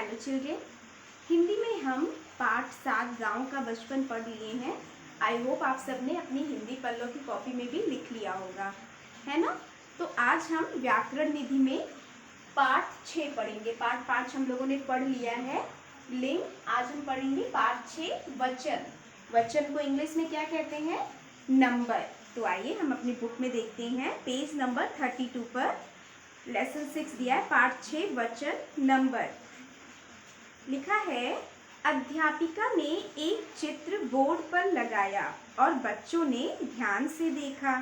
Hello children, Hindi में हम पाठ 7 गांव का बचपन पढ़ लिए हैं। आई होप आप सबने अपनी हिंदी पल्लों की कॉपी में भी लिख लिया होगा, है ना। तो आज हम व्याकरण निधि में पाठ 6 पढ़ेंगे। पाठ 5 हम लोगों ने पढ़ लिया है, लिंग। आज हम पढ़ेंगे पाठ 6 वचन। वचन को इंग्लिश में क्या कहते हैं? नंबर। तो आइए हम अपनी बुक में देखते हैं, पेज नंबर 32 पर लेसन 6 दिया है, पाठ 6 वचन नंबर। लिखा है, अध्यापिका ने एक चित्र बोर्ड पर लगाया और बच्चों ने ध्यान से देखा।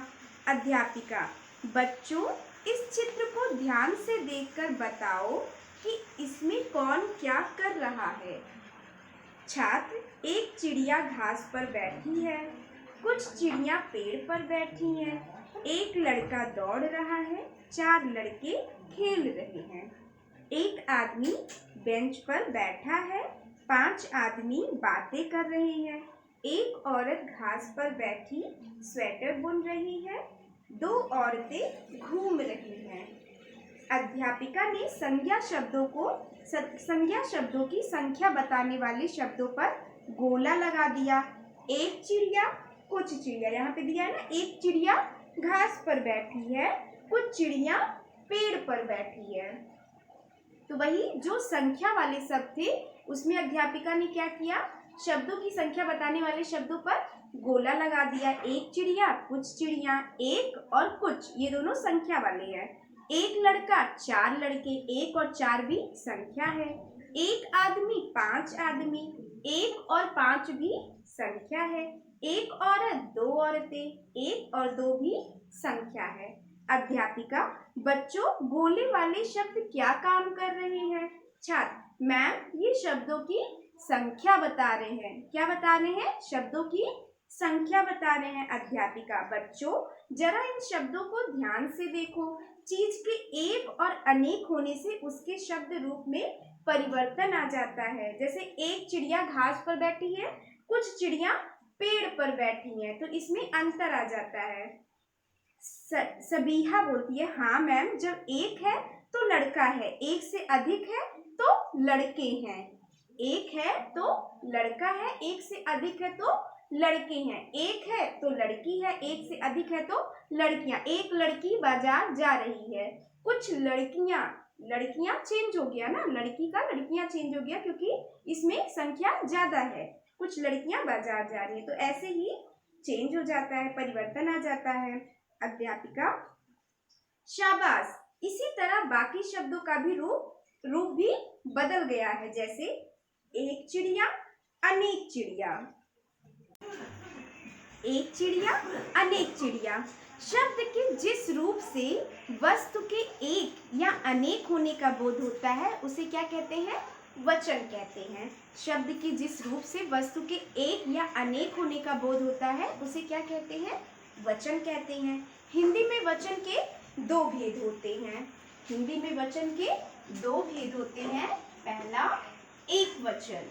अध्यापिका, बच्चों इस चित्र को ध्यान से देखकर बताओ कि इसमें कौन क्या कर रहा है। छात्र, एक चिड़िया घास पर बैठी है, कुछ चिड़िया पेड़ पर बैठी हैं, एक लड़का दौड़ रहा है, 4 लड़के खेल रहे हैं, एक आदमी बेंच पर बैठा है, 5 आदमी बातें कर रहे हैं, एक औरत घास पर बैठी स्वेटर बुन रही है, 2 औरतें घूम रही हैं। अध्यापिका ने संज्ञा शब्दों की संख्या बताने वाले शब्दों पर गोला लगा दिया। एक चिड़िया, कुछ चिड़िया, यहाँ पे दिया है ना, एक चिड़िया घास पर बैठी है, कुछ चिड़िया पेड़ पर बैठी है। तो वही जो संख्या वाले शब्द थे उसमें अध्यापिका ने क्या किया, शब्दों की संख्या बताने वाले शब्दों पर गोला लगा दिया। एक चिड़िया, कुछ चिड़िया, एक और कुछ, ये दोनों संख्या वाले हैं। एक लड़का, 4 लड़के, एक और 4 भी संख्या है। एक आदमी, 5 आदमी, एक और 5 भी संख्या है। एक औरत, 2 औरतें, एक और 2 भी संख्या है। अध्यापिका, बच्चों गोले वाले शब्द क्या काम कर रहे हैं? छात्र, मैम ये शब्दों की संख्या बता रहे हैं। क्या बता रहे हैं? शब्दों की संख्या बता रहे हैं। अध्यापिका, बच्चों जरा इन शब्दों को ध्यान से देखो। चीज के एक और अनेक होने से उसके शब्द रूप में परिवर्तन आ जाता है। जैसे एक चिड़िया घास पर बैठी है, कुछ चिड़िया पेड़ पर बैठी हैं, तो इसमें अंतर आ जाता है। सबीहा बोलती है, हाँ मैम, जब एक है तो लड़का है, एक से अधिक है तो लड़के हैं। एक है तो लड़का है, एक से अधिक है तो लड़के हैं। एक है तो लड़की है, एक से अधिक है तो लड़कियां। एक लड़की बाजार जा रही है, कुछ लड़कियां चेंज हो गया ना, लड़की का लड़कियां चेंज हो गया क्योंकि इसमें संख्या ज्यादा है। कुछ लड़कियां बाजार जा रही है, तो ऐसे ही चेंज हो जाता है, परिवर्तन आ जाता है। अध्यापिका, शाबाश, इसी तरह बाकी शब्दों का भी रूप भी बदल गया है। जैसे एक चिड़िया, अनेक चिड़िया, एक चिड़िया, अनेक चिड़िया। शब्द के जिस रूप से वस्तु के एक या अनेक होने का बोध होता है उसे क्या कहते हैं? वचन कहते हैं। शब्द के जिस रूप से वस्तु के एक या अनेक होने का बोध होता है उसे क्या कहते हैं? वचन कहते हैं। हिंदी में वचन के 2 भेद होते हैं। हिंदी में वचन के 2 भेद होते हैं। पहला एक वचन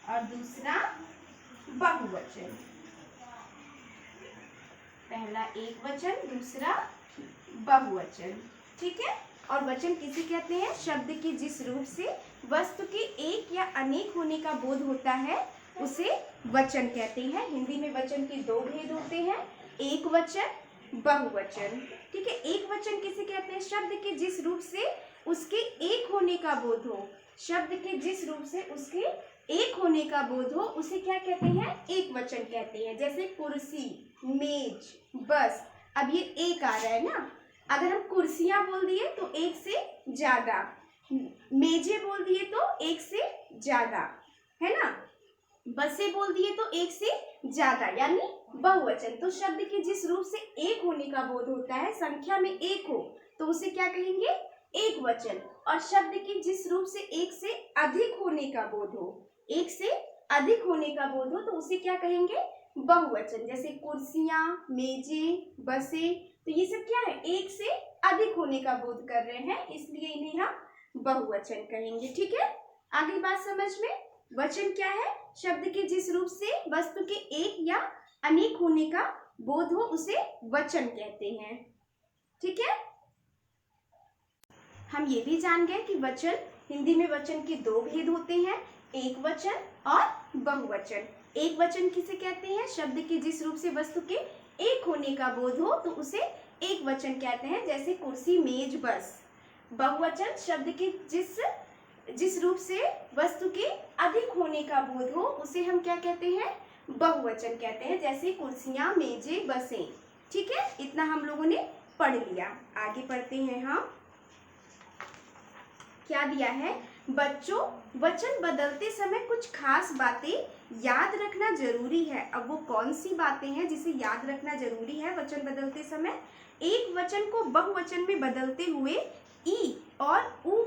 और दूसरा बहुवचन। पहला एक वचन, दूसरा बहुवचन, ठीक है। और वचन किसे कहते हैं? शब्द के जिस रूप से वस्तु के एक या अनेक होने का बोध होता है उसे वचन कहते हैं। हिंदी में वचन के 2 भेद होते हैं, एक वचन, बहुवचन, ठीक है। एक वचन किसे कहते हैं? शब्द के जिस रूप से उसके एक होने का बोध हो, शब्द के जिस रूप से उसके एक होने का बोध हो उसे क्या कहते हैं? एक वचन कहते हैं। जैसे कुर्सी, मेज, बस। अब ये एक आ रहा है ना, अगर हम कुर्सियां बोल दिए तो एक से ज्यादा, मेजें बोल दिए तो एक से ज्यादा, है ना, बसें बोल दिए तो एक से ज्यादा, यानी बहुवचन। तो शब्द के जिस रूप से एक होने का बोध होता है, संख्या में एक हो तो उसे क्या कहेंगे? एक वचन। और शब्द के जिस रूप से एक से अधिक होने का बोध हो, एक से अधिक होने का बोध हो तो उसे क्या कहेंगे? बहुवचन। जैसे कुर्सियां, मेजें, बसें, तो ये सब क्या है? एक से अधिक होने का बोध कर रहे हैं, इसलिए इन्हें हम बहुवचन कहेंगे, ठीक है। आगे बात समझ में? वचन क्या है? शब्द के जिस रूप से वस्तु के एक या अनेक होने का बोध हो उसे वचन कहते हैं, ठीक है। हम ये भी जान गए कि वचन, हिंदी में वचन के दो भेद होते हैं, एक वचन और बहुवचन। एक वचन किसे कहते हैं? शब्द के जिस रूप से वस्तु के एक होने का बोध हो तो उसे एक वचन कहते हैं, जैसे कुर्सी, मेज, बस। बहुवचन शब्द के जिस रूप से वस्तु के अधिक होने का बोध हो उसे हम क्या कहते हैं? बहुवचन कहते हैं, जैसे कुर्सियां, मेजें, बसें। ठीक है, इतना हम लोगों ने पढ़ लिया। आगे पढ़ते हैं हम। क्या दिया है? बच्चों, वचन बदलते समय कुछ खास बातें याद रखना जरूरी है। अब वो कौन सी बातें हैं जिसे याद रखना जरूरी है वचन बदलते समय? एक वचन को बहुवचन में बदलते हुए ई और ऊ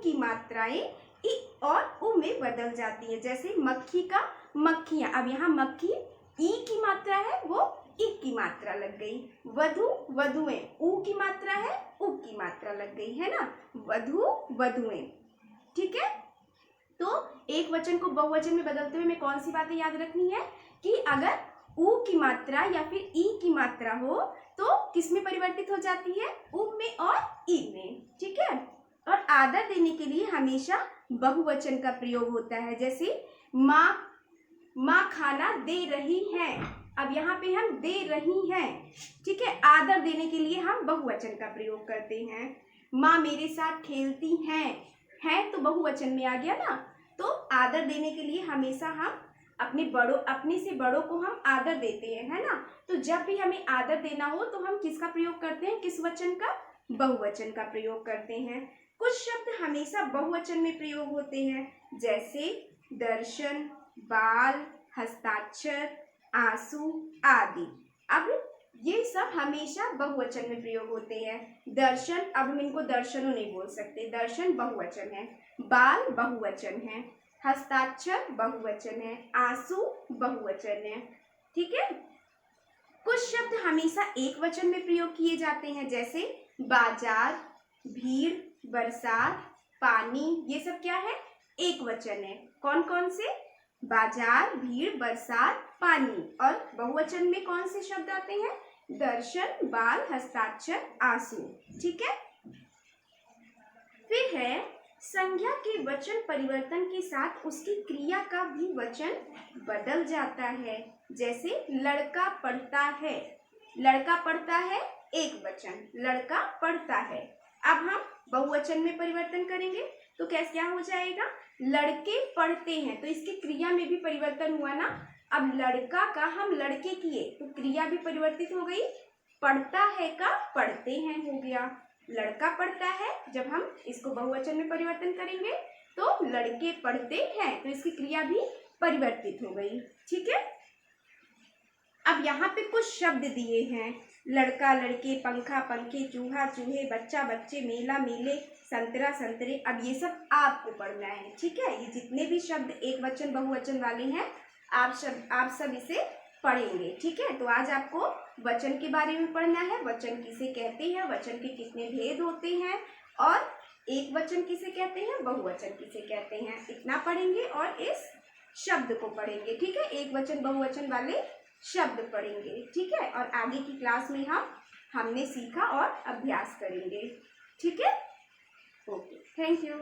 की मात्राएं ई और उ में बदल जाती है। जैसे मक्खी का मक्खियां, अब यहाँ मक्खी ई की मात्रा है, वो ई की मात्रा लग गई। वधु, वधुएं, ऊ की मात्रा है, उ की मात्रा लग गई है ना, वधु, वधुएं। ठीक है, तो एक वचन को बहुवचन में बदलते हुए हमें कौन सी बातें याद रखनी है कि अगर ऊ की मात्रा या फिर ई की मात्रा हो तो किस में परिवर्तित हो जाती है? उ में और ई में। ठीक है, और आदर देने के लिए हमेशा बहुवचन का प्रयोग होता है, जैसे माँ खाना दे रही है। अब यहाँ पे हम दे रही हैं। ठीक है, आदर देने के लिए हम बहुवचन का प्रयोग करते हैं। माँ मेरे साथ खेलती हैं तो बहुवचन में आ गया ना। तो आदर देने के लिए हमेशा हम अपने से बड़ों को हम आदर देते हैं, है ना। तो जब भी हमें आदर देना हो तो हम किसका प्रयोग करते हैं? किस वचन का? बहुवचन का प्रयोग करते हैं। कुछ शब्द हमेशा बहुवचन में प्रयोग होते हैं, जैसे दर्शन, बाल, हस्ताक्षर, आंसू आदि। अब ये सब हमेशा बहुवचन में प्रयोग होते हैं। दर्शन, अब हम इनको दर्शनों नहीं बोल सकते, दर्शन बहुवचन है। बाल बहुवचन है, हस्ताक्षर बहुवचन है, आंसू बहुवचन है। ठीक है, कुछ शब्द हमेशा एक वचन में प्रयोग किए जाते हैं, जैसे बाजार, भीड़, बरसात, पानी। ये सब क्या है? एक वचन है। कौन कौन से? बाजार, भीड़, बरसात, पानी। और बहुवचन में कौन से शब्द आते हैं? दर्शन, बाल, हस्ताक्षर, आंसू। ठीक है, फिर है संज्ञा के वचन परिवर्तन के साथ उसकी क्रिया का भी वचन बदल जाता है। जैसे लड़का पढ़ता है, लड़का पढ़ता है एक वचन, लड़का पढ़ता है। अब हम बहुवचन में परिवर्तन करेंगे तो कैसे क्या हो जाएगा? लड़के पढ़ते हैं, तो इसकी क्रिया में भी परिवर्तन हुआ ना। अब लड़का का हम लड़के किए तो क्रिया भी परिवर्तित हो गई, पढ़ता है का पढ़ते हैं हो गया। लड़का पढ़ता है, जब हम इसको बहुवचन में परिवर्तन करेंगे तो लड़के पढ़ते हैं, तो इसकी क्रिया भी परिवर्तित हो गई। ठीक है, अब यहाँ पे कुछ शब्द दिए हैं, लड़का, लड़के, पंखा, पंखे, चूहा, चूहे, बच्चा, बच्चे, मेला, मेले, संतरा, संतरे। अब ये सब आपको पढ़ना है। ठीक है, ये जितने भी शब्द एक वचन बहुवचन वाले हैं आप सब इसे पढ़ेंगे। ठीक है, तो आज आपको वचन के बारे में पढ़ना है, वचन किसे कहते हैं, वचन के कितने भेद होते हैं, और एक वचन किसे कहते हैं, बहुवचन किसे कहते हैं, इतना पढ़ेंगे और इस शब्द को पढ़ेंगे। ठीक है, एक वचन बहुवचन वाले शब्द पढ़ेंगे। ठीक है, और आगे की क्लास में हमने सीखा और अभ्यास करेंगे। ठीक है, ओके, थैंक यू।